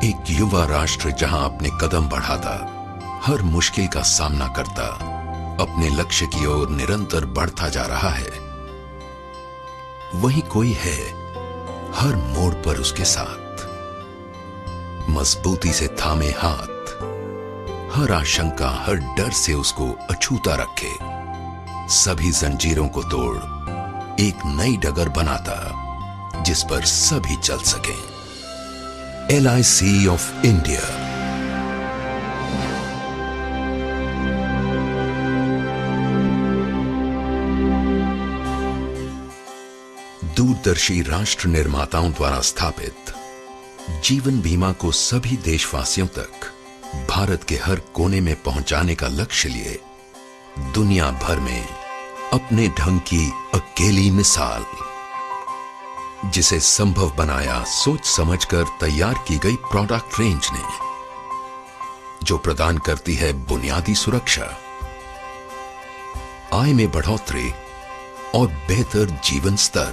एक युवा राष्ट्र जहां अपने कदम बढ़ाता, हर मुश्किल का सामना करता, अपने लक्ष्य की ओर निरंतर बढ़ता जा रहा है, वही कोई है हर मोड़ पर उसके साथ, मजबूती से थामे हाथ, हर आशंका हर डर से उसको अछूता रखे, सभी जंजीरों को तोड़ एक नई डगर बनाता जिस पर सभी चल सकें। LIC of India. दूरदर्शी राष्ट्र निर्माताओं द्वारा स्थापित जीवन बीमा को सभी देशवासियों तक भारत के हर कोने में पहुंचाने का लक्ष्य लिए दुनिया भर में अपने ढंग की अकेली मिसाल, जिसे संभव बनाया सोच समझकर तैयार की गई प्रोडक्ट रेंज ने, जो प्रदान करती है बुनियादी सुरक्षा, आय में बढ़ोतरी और बेहतर जीवन स्तर।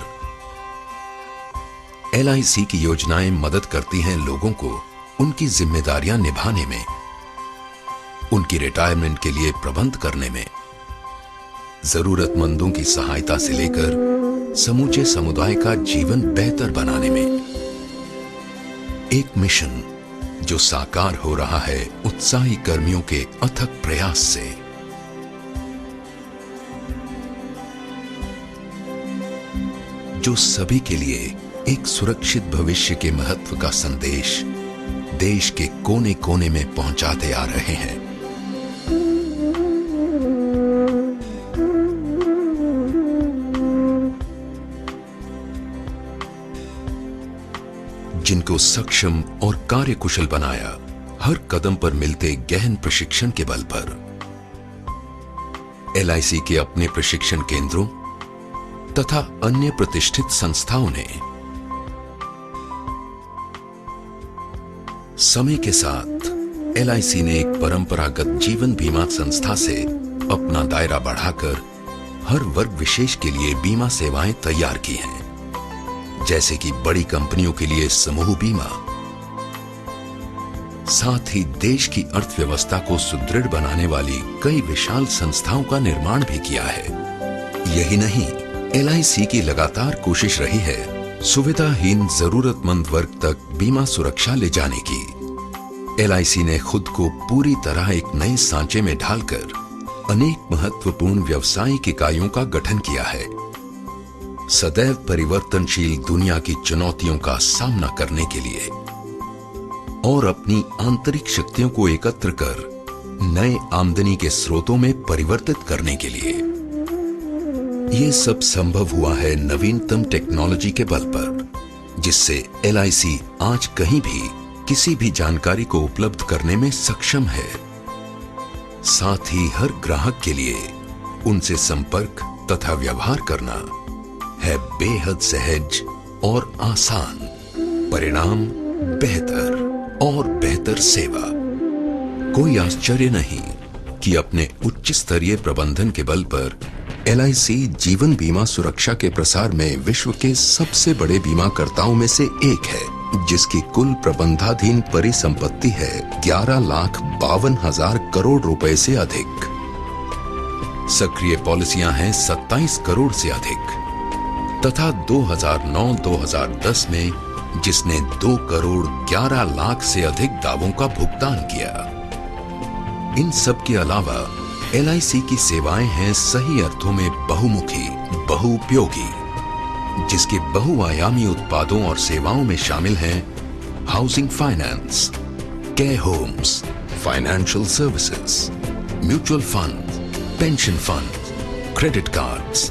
LIC की योजनाएं मदद करती हैं लोगों को उनकी जिम्मेदारियां निभाने में, उनकी रिटायरमेंट के लिए प्रबंध करने में, जरूरतमंदों की सहायता से लेकर समूचे समुदाय का जीवन बेहतर बनाने में। एक मिशन जो साकार हो रहा है उत्साही कर्मियों के अथक प्रयास से। जो सभी के लिए एक सुरक्षित भविष्य के महत्व का संदेश देश के कोने कोने में पहुंचाते आ रहे हैं। जिनको सक्षम और कार्यकुशल बनाया हर कदम पर मिलते गहन प्रशिक्षण के बल पर। LIC के अपने प्रशिक्षण केंद्रों तथा अन्य प्रतिष्ठित संस्थाओं ने समय के साथ LIC ने एक परंपरागत जीवन बीमा संस्था से अपना दायरा बढ़ाकर हर वर्ग विशेष के लिए बीमा सेवाएं तैयार की हैं, जैसे कि बड़ी कंपनियों के लिए समूह बीमा, साथ ही देश की अर्थव्यवस्था को सुदृढ़ बनाने वाली कई विशाल संस्थाओं का निर्माण भी किया है। यही नहीं, LIC की लगातार कोशिश रही है सुविधाहीन जरूरतमंद वर्ग तक बीमा सुरक्षा ले जाने की। LIC ने खुद को पूरी तरह एक नए सांचे में ढालकर अनेक महत्वपूर्ण व्यावसायिक इकाइयों का गठन किया है, सदैव परिवर्तनशील दुनिया की चुनौतियों का सामना करने के लिए और अपनी आंतरिक शक्तियों को एकत्र कर नए आमदनी के स्रोतों में परिवर्तित करने के लिए। यह सब संभव हुआ है नवीनतम टेक्नोलॉजी के बल पर, जिससे LIC आज कहीं भी किसी भी जानकारी को उपलब्ध करने में सक्षम है। साथ ही हर ग्राहक के लिए उनसे संपर्क तथा व्यवहार करना है बेहद सहज और आसान। परिणाम बेहतर और बेहतर सेवा। कोई आश्चर्य नहीं कि अपने उच्च स्तरीय प्रबंधन के बल पर LIC जीवन बीमा सुरक्षा के प्रसार में विश्व के सबसे बड़े बीमाकर्ताओं में से एक है, जिसकी कुल प्रबंधाधीन परिसंपत्ति है 11,52,000 करोड़ रुपए से अधिक। सक्रिय पॉलिसियां हैं 27 करोड़ से अधिक तथा 2009-2010 में जिसने 2 करोड़ 11 लाख से अधिक दावों का भुगतान किया। इन सब के अलावा LIC की सेवाएं हैं सही अर्थों में बहुमुखी, बहुउपयोगी, जिसके बहुआयामी उत्पादों और सेवाओं में शामिल हैं housing finance, care homes, financial services, mutual fund, pension fund, credit cards.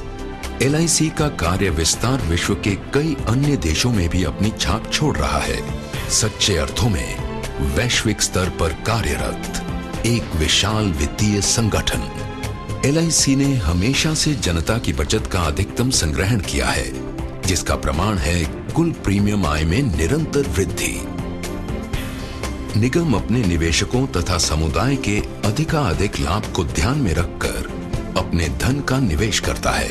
LIC का कार्य विस्तार विश्व के कई अन्य देशों में भी अपनी छाप छोड़ रहा है। सच्चे अर्थों में वैश्विक स्तर पर कार्यरत एक विशाल वित्तीय संगठन। LIC ने हमेशा से जनता की बचत का अधिकतम संग्रहण किया है, जिसका प्रमाण है कुल प्रीमियम आय में निरंतर वृद्धि। निगम अपने निवेशकों तथा समुदाय के अधिकाधिक लाभ को ध्यान में रखकर अपने धन का निवेश करता है।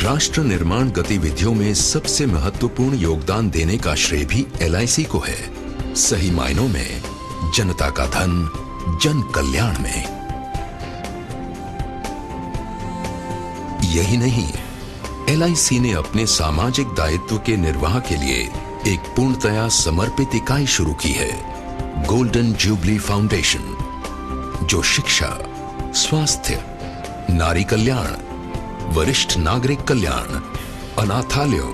राष्ट्र निर्माण गतिविधियों में सबसे महत्वपूर्ण योगदान देने का श्रेय भी LIC को है। सही मायनों में जनता का धन जन कल्याण में। यही नहीं, LIC ने अपने सामाजिक दायित्व के निर्वाह के लिए एक पूर्णतया समर्पित इकाई शुरू की है, गोल्डन जुबली फाउंडेशन, जो शिक्षा, स्वास्थ्य, नारी कल्याण, वरिष्ठ नागरिक कल्याण, अनाथालयों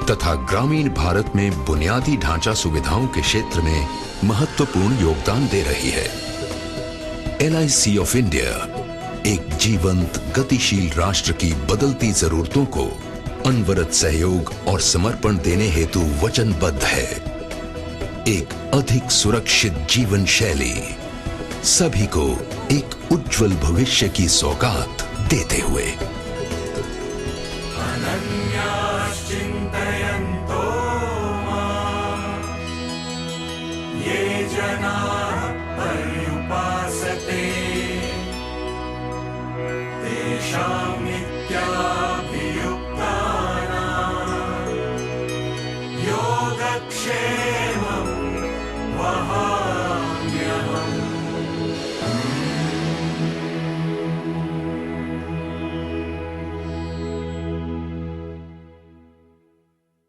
तथा ग्रामीण भारत में बुनियादी ढांचा सुविधाओं के क्षेत्र में महत्वपूर्ण योगदान दे रही है। LIC ऑफ इंडिया एक जीवंत, गतिशील राष्ट्र की बदलती जरूरतों को अनवरत सहयोग और समर्पण देने हेतु वचनबद्ध है। एक अधिक सुरक्षित जीवन शैली, सभी को एक उज्जवल भविष्य की सौगात देते हुए। अनन्याश्चिन्तयन्तो मां ये जनाः पर्युपासते तेषां नित्याभियुक्तानां योगक्षेमं वहाम्यहम्।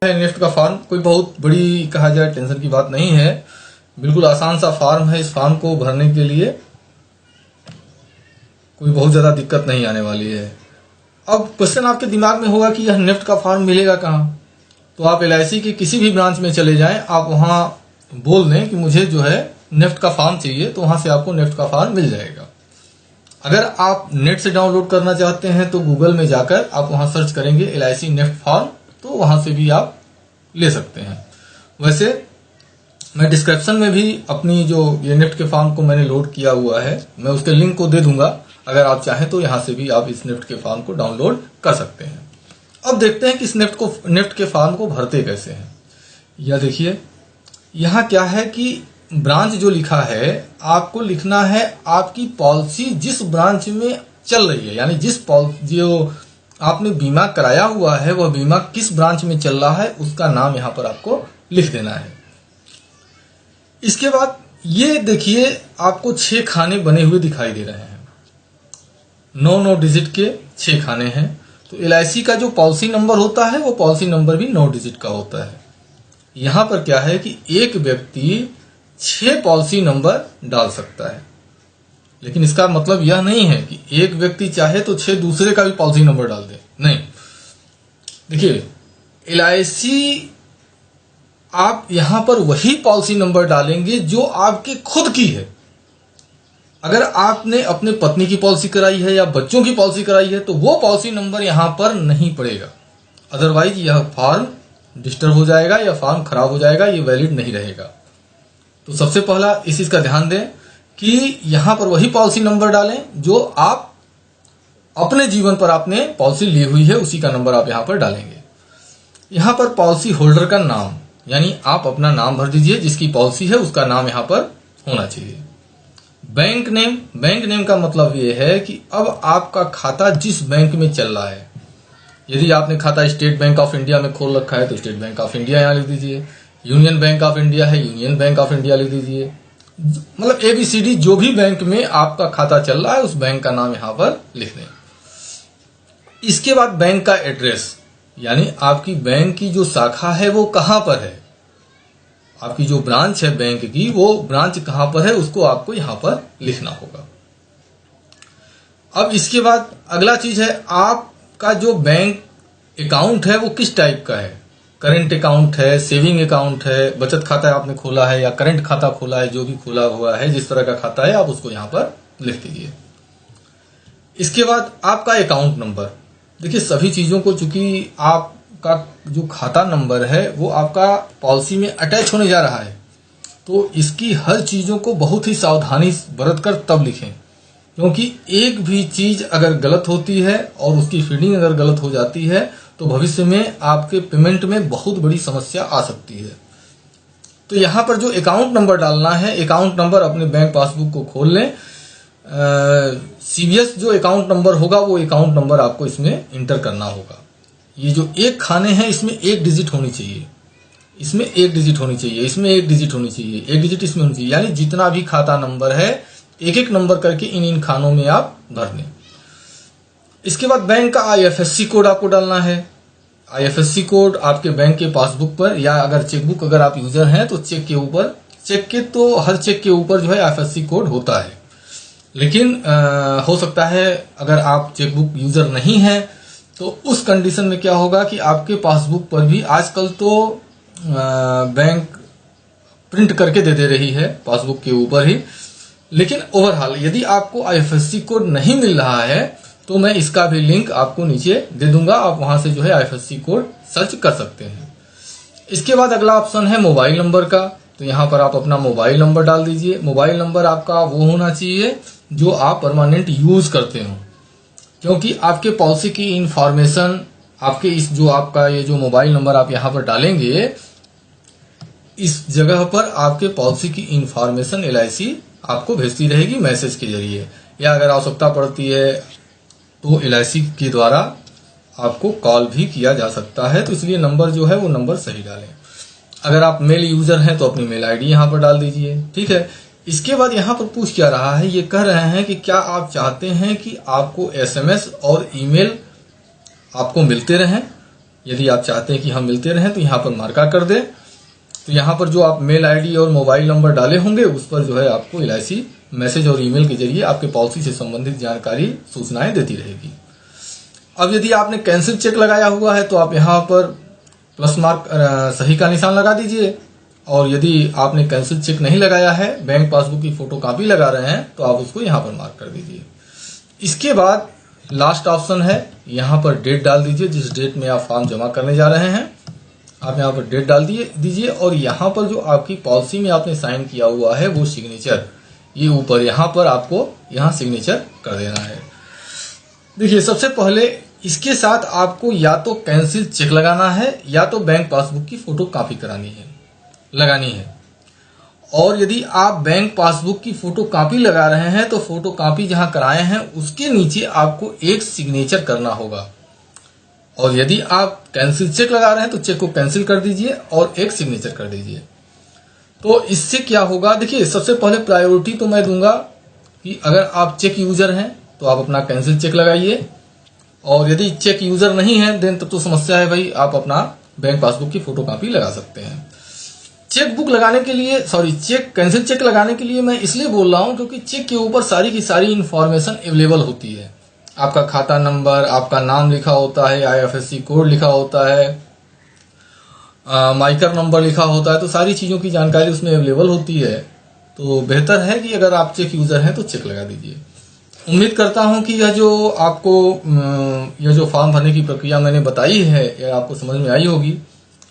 निफ्ट का फॉर्म कोई बहुत बड़ी कहा जाए टेंशन की बात नहीं है, बिल्कुल आसान सा फॉर्म है। इस फॉर्म को भरने के लिए कोई बहुत ज्यादा दिक्कत नहीं आने वाली है। अब क्वेश्चन आपके दिमाग में होगा कि यह निफ्ट का फॉर्म मिलेगा कहाँ? तो आप LIC के किसी भी ब्रांच में चले जाएं, आप वहां बोल दें कि मुझे जो है निफ्ट का फॉर्म चाहिए, तो वहां से आपको निफ्ट का फॉर्म मिल जाएगा। अगर आप नेट से डाउनलोड करना चाहते हैं तो गूगल में जाकर आप वहां सर्च करेंगे LIC निफ्ट फॉर्म, तो वहां से भी आप ले सकते हैं। वैसे मैं डिस्क्रिप्शन में भी अपनी जो ये निफ्ट के फॉर्म को मैंने लोड किया हुआ है, मैं उसके लिंक को दे दूंगा। अगर आप चाहें तो यहां से भी आप इस निफ्ट के फॉर्म को डाउनलोड कर सकते हैं। अब देखते हैं कि इस निफ्ट के फॉर्म को भरते कैसे हैं। यह देखिए, यहां क्या है कि ब्रांच जो लिखा है, आपको लिखना है आपकी पॉलिसी जिस ब्रांच में चल रही है, यानी जो आपने बीमा कराया हुआ है वह बीमा किस ब्रांच में चल रहा है उसका नाम यहां पर आपको लिख देना है। इसके बाद ये देखिए, आपको 6 खाने बने हुए दिखाई दे रहे हैं। 9 डिजिट के 6 खाने हैं। तो LIC का जो पॉलिसी नंबर होता है वो पॉलिसी नंबर भी 9 डिजिट का होता है। यहां पर क्या है कि एक व्यक्ति 6 पॉलिसी नंबर डाल सकता है, लेकिन इसका मतलब यह नहीं है कि एक व्यक्ति चाहे तो 6 दूसरे का भी पॉलिसी नंबर डाल दे। नहीं, देखिए LIC आप यहां पर वही पॉलिसी नंबर डालेंगे जो आपके खुद की है। अगर आपने अपने पत्नी की पॉलिसी कराई है या बच्चों की पॉलिसी कराई है तो वो पॉलिसी नंबर यहां पर नहीं पड़ेगा, अदरवाइज यह फॉर्म डिस्टर्ब हो जाएगा या फॉर्म खराब हो जाएगा, ये वैलिड नहीं रहेगा। तो सबसे पहला इस चीज का ध्यान दें कि यहां पर वही पॉलिसी नंबर डालें जो आप अपने जीवन पर आपने पॉलिसी ली हुई है, उसी का नंबर आप यहां पर डालेंगे। यहां पर पॉलिसी होल्डर का नाम, यानी आप अपना नाम भर दीजिए, जिसकी पॉलिसी है उसका नाम यहां पर होना चाहिए। बैंक नेम का मतलब ये है कि अब आपका खाता जिस बैंक में चल रहा है, यदि आपने खाता स्टेट बैंक ऑफ इंडिया में खोल रखा है तो स्टेट बैंक ऑफ इंडिया यहां लिख दीजिए, यूनियन बैंक ऑफ इंडिया है यूनियन बैंक ऑफ इंडिया लिख दीजिए। मतलब ABCD जो भी बैंक में आपका खाता चल रहा है उस बैंक का नाम यहां पर लिख दें। इसके बाद बैंक का एड्रेस, यानी आपकी बैंक की जो शाखा है वो कहां पर है, आपकी जो ब्रांच है बैंक की वो ब्रांच कहां पर है उसको आपको यहां पर लिखना होगा। अब इसके बाद अगला चीज है, आपका जो बैंक अकाउंट है वो किस टाइप का है, करंट अकाउंट है, सेविंग अकाउंट है, बचत खाता आपने खोला है या करंट खाता खोला है, जो भी खोला हुआ है जिस तरह का खाता है आप उसको यहां पर लिख दीजिए। इसके बाद आपका अकाउंट नंबर, देखिए सभी चीजों को चूंकि आपका जो खाता नंबर है वो आपका पॉलिसी में अटैच होने जा रहा है, तो इसकी हर चीजों को बहुत ही सावधानी बरतकर तब लिखें, क्योंकि एक भी चीज अगर गलत होती है और उसकी फीडिंग अगर गलत हो जाती है तो भविष्य में आपके पेमेंट में बहुत बड़ी समस्या आ सकती है। तो यहां पर जो अकाउंट नंबर डालना है, अकाउंट नंबर अपने बैंक पासबुक को खोल लें, CVS जो अकाउंट नंबर होगा वो अकाउंट नंबर आपको इसमें इंटर करना होगा। ये जो 1 खाने हैं इसमें 1 डिजिट होनी चाहिए, इसमें 1 डिजिट होनी चाहिए, इसमें 1 डिजिट होनी चाहिए, 1 डिजिट इसमें होनी चाहिए, यानी जितना भी खाता नंबर है एक एक नंबर करके इन खानों में आप भर दें। इसके बाद बैंक का IFSC कोड आपको डालना है। IFSC कोड आपके बैंक के पासबुक पर, या अगर चेकबुक अगर आप यूजर हैं तो चेक के ऊपर, हर चेक के ऊपर जो है IFSC कोड होता है। लेकिन हो सकता है अगर आप चेकबुक यूजर नहीं है तो उस कंडीशन में क्या होगा कि आपके पासबुक पर भी आजकल तो बैंक प्रिंट करके दे रही है पासबुक के ऊपर ही। लेकिन ओवरऑल यदि आपको IFSC कोड नहीं मिल रहा है तो मैं इसका भी लिंक आपको नीचे दे दूंगा, आप वहां से जो है IFSC कोड सर्च कर सकते हैं। इसके बाद अगला ऑप्शन है मोबाइल नंबर का। तो यहाँ पर आप अपना मोबाइल नंबर डाल दीजिए। मोबाइल नंबर आपका वो होना चाहिए जो आप परमानेंट यूज करते हो, क्योंकि आपके पॉलिसी की इंफॉर्मेशन आपके इस जो आपका ये जो मोबाइल नंबर आप यहाँ पर डालेंगे, इस जगह पर आपके पॉलिसी की इंफॉर्मेशन LIC आपको भेजती रहेगी मैसेज के जरिए, या अगर आवश्यकता पड़ती है तो LIC के द्वारा आपको कॉल भी किया जा सकता है। तो इसलिए नंबर जो है वो नंबर सही डालें। अगर आप मेल यूजर हैं तो अपनी मेल ID यहाँ पर डाल दीजिए, ठीक है। इसके बाद यहाँ पर पूछ क्या रहा है, ये कह रहे हैं कि क्या आप चाहते हैं कि आपको SMS और ईमेल आपको मिलते रहें। यदि आप चाहते हैं कि हम मिलते रहें तो यहाँ पर मार्का कर दें। तो यहाँ पर जो आप मेल ID और मोबाइल नंबर डाले होंगे उस पर जो है आपको LIC मैसेज और ईमेल के जरिए आपके पॉलिसी से संबंधित जानकारी सूचनाएं देती रहेगी। अब यदि आपने कैंसिल चेक लगाया हुआ है तो आप यहाँ पर प्लस मार्क सही का निशान लगा दीजिए, और यदि आपने कैंसिल चेक नहीं लगाया है, बैंक पासबुक की फोटो कॉपी लगा रहे हैं, तो आप उसको यहाँ पर मार्क कर दीजिए। इसके बाद लास्ट ऑप्शन है, यहाँ पर डेट डाल दीजिए जिस डेट में आप फॉर्म जमा करने जा रहे हैं। आप यहाँ पर डेट डाल दीजिए और यहाँ पर जो आपकी पॉलिसी में आपने साइन किया हुआ है वो सिग्नेचर ये ऊपर यहाँ पर आपको यहाँ सिग्नेचर कर देना है। देखिए, सबसे पहले इसके साथ आपको या तो कैंसिल चेक लगाना है या तो बैंक पासबुक की फोटो कॉपी लगानी है। और यदि आप बैंक पासबुक की फोटो कॉपी लगा रहे हैं तो फोटो कॉपी जहां कराए हैं उसके नीचे आपको एक सिग्नेचर करना होगा। और यदि आप कैंसिल चेक लगा रहे हैं तो चेक को कैंसिल कर दीजिए और एक सिग्नेचर कर दीजिए। तो इससे क्या होगा, देखिए सबसे पहले प्रायोरिटी तो मैं दूंगा कि अगर आप चेक यूजर हैं तो आप अपना कैंसिल चेक लगाइए, और यदि चेक यूजर नहीं है देन तब तो समस्या है भाई, आप अपना बैंक पासबुक की फोटो कॉपी लगा सकते हैं। चेक बुक लगाने के लिए कैंसिल चेक लगाने के लिए मैं इसलिए बोल रहा हूं क्योंकि चेक के ऊपर सारी की सारी इंफॉर्मेशन अवेलेबल होती है। आपका खाता नंबर, आपका नाम लिखा होता है, IFSC कोड लिखा होता है, माइकर नंबर लिखा होता है, तो सारी चीजों की जानकारी उसमें अवेलेबल होती है। तो बेहतर है कि अगर आप चेक यूजर हैं तो चेक लगा दीजिए। उम्मीद करता हूं कि यह जो फॉर्म भरने की प्रक्रिया मैंने बताई है यह आपको समझ में आई होगी।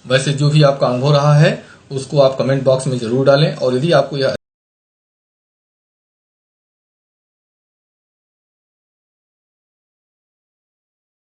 वैसे जो भी आपका अनुभव रहा है उसको आप कमेंट बॉक्स में जरूर डालें, और यदि आपको यह